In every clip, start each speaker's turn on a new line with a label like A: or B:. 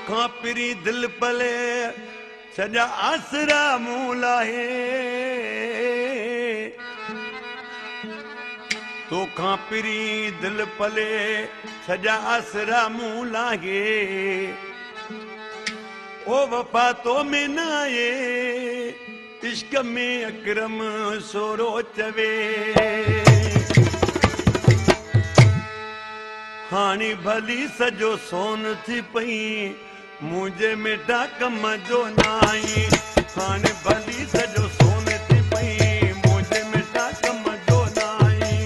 A: तोखां पिरी दिल पले सजा आसरा मूला है तोखां पिरी दिल पले सजा आसरा मूला है ओ वफा तो में नाए इश्क में अकरम सोरो चवे हानी भली सजो सोन थी पई मुझे मिठा कम जो नाई हानी भली सजो सोन थी पई मुझे मिठा कम जो नाई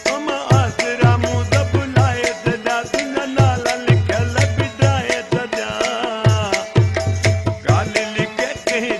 A: तुम आसरा मुझे बुलाए सजा तुम नाला लिखल बिदाए सजा गाल लिखे कहीं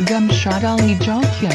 B: Gumshad Ali Jokyo.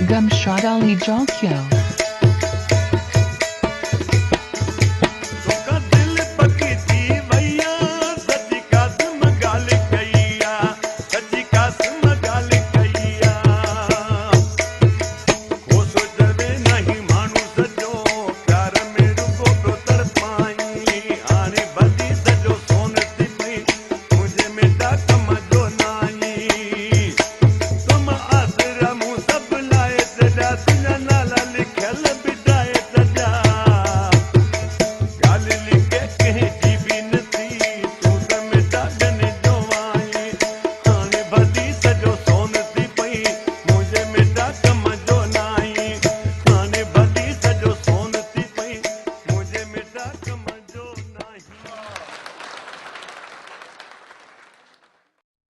B: Gumshad Ali Jokyo.